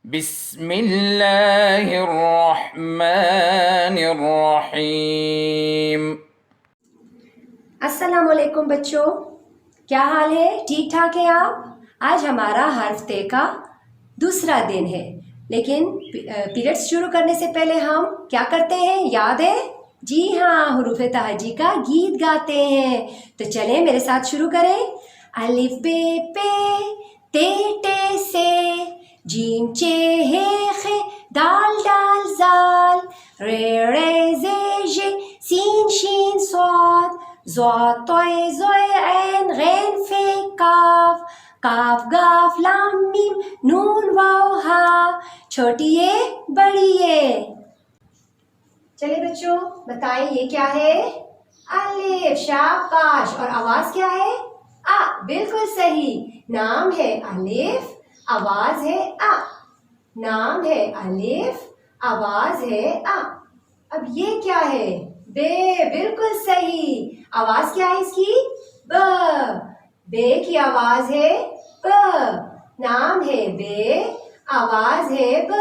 बिस्मिल्लाहिर्रहमानिर्रहीम। अस्सलाम वालेकुम बच्चों, क्या हाल है? ठीक ठाक है आप? आज हमारा हर्फ ते का दूसरा दिन है, लेकिन पीरियड्स शुरू करने से पहले हम क्या करते हैं, याद है? जी हाँ, हुरूफे तहजी का गीत गाते हैं। तो चलें मेरे साथ शुरू करें। अलिफ बे पे, ते टे से, जीम चे हे खे, दाल डाल जाल, रे रे जे जे, सीन शीन स्वाद, ज़ॉ तॉय ज़ॉय ऐन गैन फे काफ, काफ गाफ लाम मीम नून वाव हा। छोटी ये बड़ी ये। चलिए बच्चों बताएं ये क्या है? अलिफ, शाबाश। और आवाज क्या है? आ। बिल्कुल सही। नाम है अलिफ, आवाज है आ। नाम है अलिफ, आवाज है आ। अब ये क्या है? बे। बिल्कुल सही। आवाज क्या है इसकी? ब। बे की आवाज है ब। नाम है बे, आवाज है ब।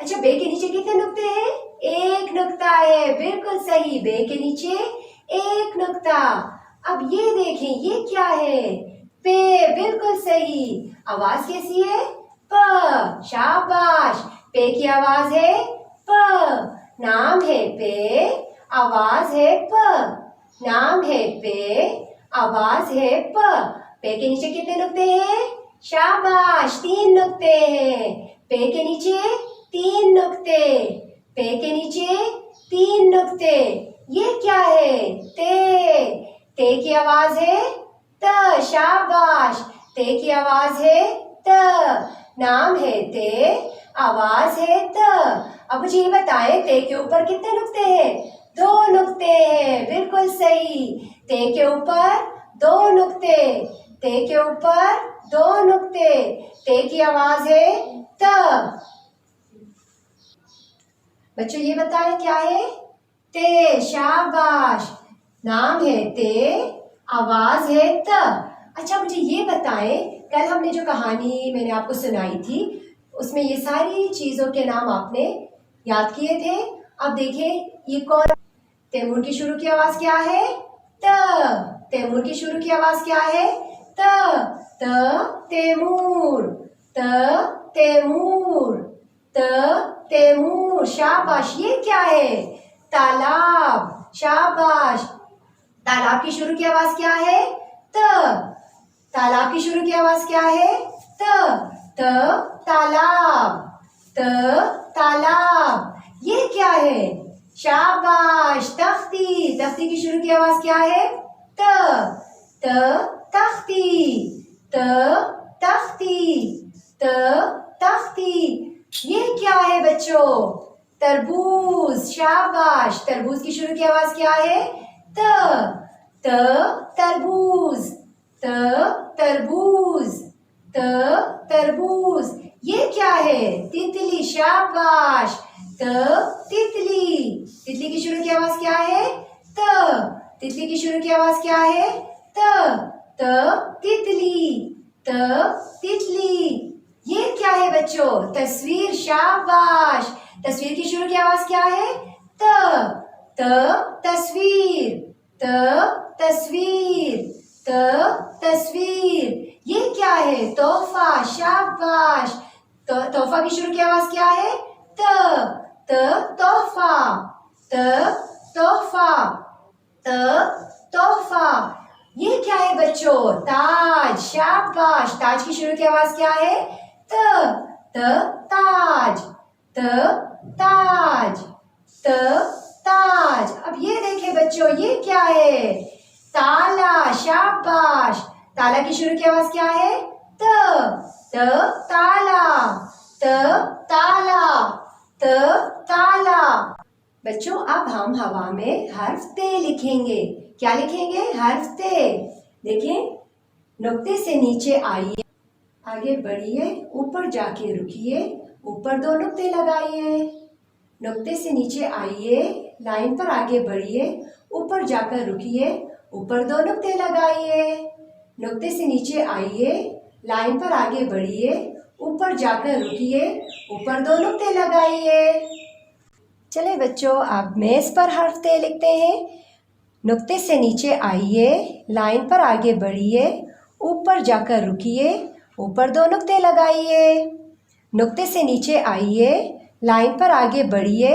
अच्छा, बे के नीचे कितने नुक्ते हैं? एक नुक्ता है। बिल्कुल सही, बे के नीचे एक नुक्ता। अब ये देखें, ये क्या है? पे। बिल्कुल सही। आवाज कैसी है? प। शाबाश। पे की आवाज है प। नाम है पे, आवाज है प। नाम है पे, आवाज है प। पे के नीचे कितने नुक्ते हैं? शाबाश, 3 नुक्ते हैं। पे के नीचे 3 नुक्ते। पे के नीचे 3 नुक्ते। ये क्या है? ते। ते की आवाज है त। शाबाश। ते की आवाज है त। नाम है ते, आवाज है त। अब मुझे ये बताएं, ते के ऊपर कितने नुक्ते हैं? 2 नुक्ते हैं। बिल्कुल सही। ते के ऊपर 2 नुक्ते। ते के ऊपर 2 नुक्ते। ते की आवाज है त। बच्चों ये बताएं क्या है? ते। शाबाश। नाम है ते, आवाज है त। अच्छा मुझे ये बताएं, कल हमने जो कहानी मैंने आपको सुनाई थी, उसमें ये सारी चीजों के नाम आपने याद किए थे। अब देखें ये कौन? तैमूर की शुरू की आवाज क्या है? त। तैमूर की शुरू की आवाज क्या है? त। त तैमूर। त तैमूर। त तैमूर। शाबाश। ये क्या है? तालाब। शाबाश। तालाब की शुरू की आवाज क्या है? त। तालाब की शुरू की आवाज क्या है? त। त तालाब। त तालाब। ये क्या है? शाबाश। तख्ती। तख्ती की शुरू की आवाज क्या है? त। त तख्ती। त तख्ती। त तख्ती। ये क्या है बच्चों? तरबूज। शाबाश। तरबूज की शुरू की आवाज क्या है? त। त तरबूज। त तरबूज। त तरबूज। ये क्या है? तितली। शाबाश। त तितली। तितली की शुरू की आवाज क्या है? त। तितली की शुरू की आवाज क्या है? त। त तितली। त तितली। ये क्या है बच्चों? तस्वीर। शाबाश। तस्वीर की शुरू की आवाज क्या है? त। त तस्वीर। त तस्वीर। त तस्वीर। ये क्या है? तोहफा। शाबाश। तोहफा की शुरू की आवाज क्या है? त। त तोहफा। त तोहफा। त तोहफा। ये क्या है बच्चों? ताज। शाबाश। ताज की शुरू की आवाज क्या है? त। त ताज। त ताज। त ताज। अब ये देखें बच्चों, ये क्या है? ताला। शाबाश। ताला की शुरू की आवाज क्या है? त। त ताला। त ताला। त ताला। बच्चों अब हम हवा में हर्फ ते लिखेंगे। क्या लिखेंगे? हर्फ ते। देखें, नुक्ते से नीचे आइए, आगे बढ़िए, ऊपर जाके रुकिए, ऊपर 2 नुक्ते लगाइए। नुक्ते से नीचे आइए, लाइन पर आगे बढ़िए, ऊपर जाकर रुकिए, ऊपर 2 नुक्ते लगाइए। नुक्ते से नीचे आइए, लाइन पर आगे बढ़िए, ऊपर जाकर रुकिए, ऊपर 2 नुक्ते लगाइए। चले बच्चों, अब मेज़ पर हर्फ ते लिखते हैं। नुक्ते से नीचे आइए, लाइन पर आगे बढ़िए, ऊपर जाकर रुकिए, ऊपर 2 नुक्ते लगाइए। नुक्ते से नीचे आइए, लाइन पर आगे बढ़िए,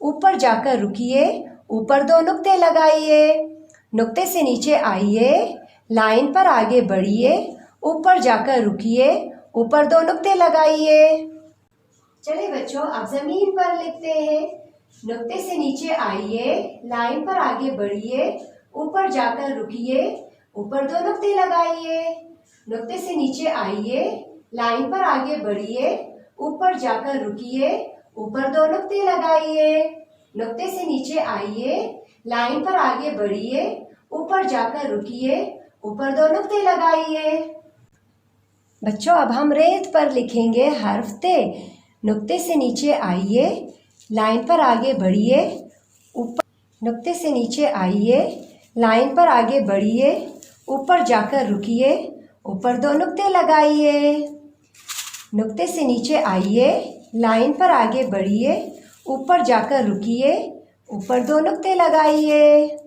ऊपर जाकर रुकिए, ऊपर 2 नुक्ते लगाइए। नुक्ते से नीचे आइए, लाइन पर आगे बढ़िए, ऊपर जाकर रुकिए, ऊपर 2 नुक्ते लगाइए। चलिए बच्चों, अब जमीन पर लिखते हैं। नुक्ते से नीचे आइए, लाइन पर आगे बढ़िए, ऊपर जाकर रुकिए, ऊपर 2 नुक्ते लगाइए। नुक्ते से नीचे आइए, लाइन पर आगे बढ़िए, ऊपर जाकर रुकिए, ऊपर 2 नुक्ते लगाइए। नुक्ते से नीचे आइए, लाइन पर आगे बढ़िए, ऊपर जाकर रुकिए, ऊपर 2 नुक्ते लगाइए। बच्चों, अब हम रेत पर लिखेंगे हर्फ ते। नुक्ते से नीचे आइए, लाइन पर आगे बढ़िए, ऊपर नुक्ते से नीचे आइए, लाइन पर आगे बढ़िए, ऊपर जाकर रुकिए, ऊपर 2 नुक्ते लगाइए। नुक्ते से नीचे आइए, लाइन पर आगे बढ़िए, ऊपर जाकर रुकिए, ऊपर 2 नुक्ते लगाइए।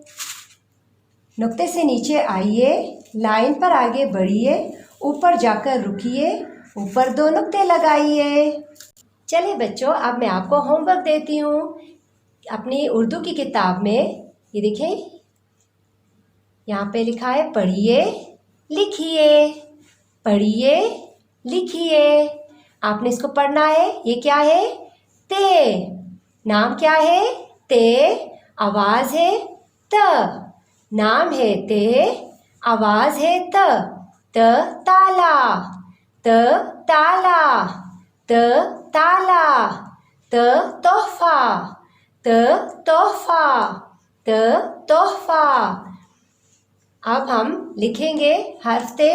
नुक्ते से नीचे आइए, लाइन पर आगे बढ़िए, ऊपर जाकर रुकिए, ऊपर 2 नुक्ते लगाइए। चलिए बच्चों, अब मैं आपको होमवर्क देती हूँ। अपनी उर्दू की किताब में ये देखें, यहाँ पे लिखा है पढ़िए लिखिए, पढ़िए लिखिए। आपने इसको पढ़ना है। ये क्या है? ते। नाम क्या है? ते। आवाज है त। नाम है ते, आवाज है त। त ताला, त ताला, त ताला, त तोहफा, त तोहफा, त तोहफा। अब हम लिखेंगे हर्फ ते।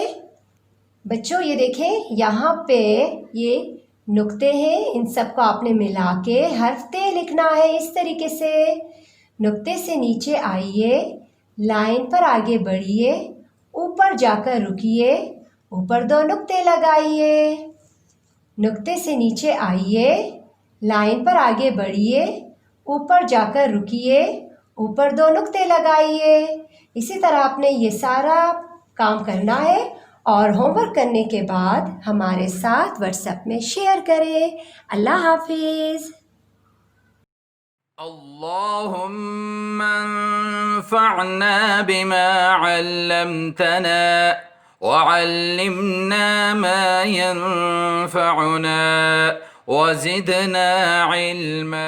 बच्चों ये देखें, यहाँ पे ये नुक्ते हैं, इन सबको आपने मिला के हर्फ ते लिखना है इस तरीके से। नुक्ते से नीचे आइए, लाइन पर आगे बढ़िए, ऊपर जाकर रुकिए, ऊपर 2 नुक्ते लगाइए। नुक्ते से नीचे आइए, लाइन पर आगे बढ़िए, ऊपर जाकर रुकिए, ऊपर 2 नुक्ते लगाइए। इसी तरह आपने ये सारा काम करना है और होमवर्क करने के बाद हमारे साथ व्हाट्सएप में शेयर करें। अल्लाह हाफिज़। अल्लाहुम्मा अंफ़अना बिमा अल्लमतना वअल्लिमना मा यंफ़अुना वज़िदना इल्मा।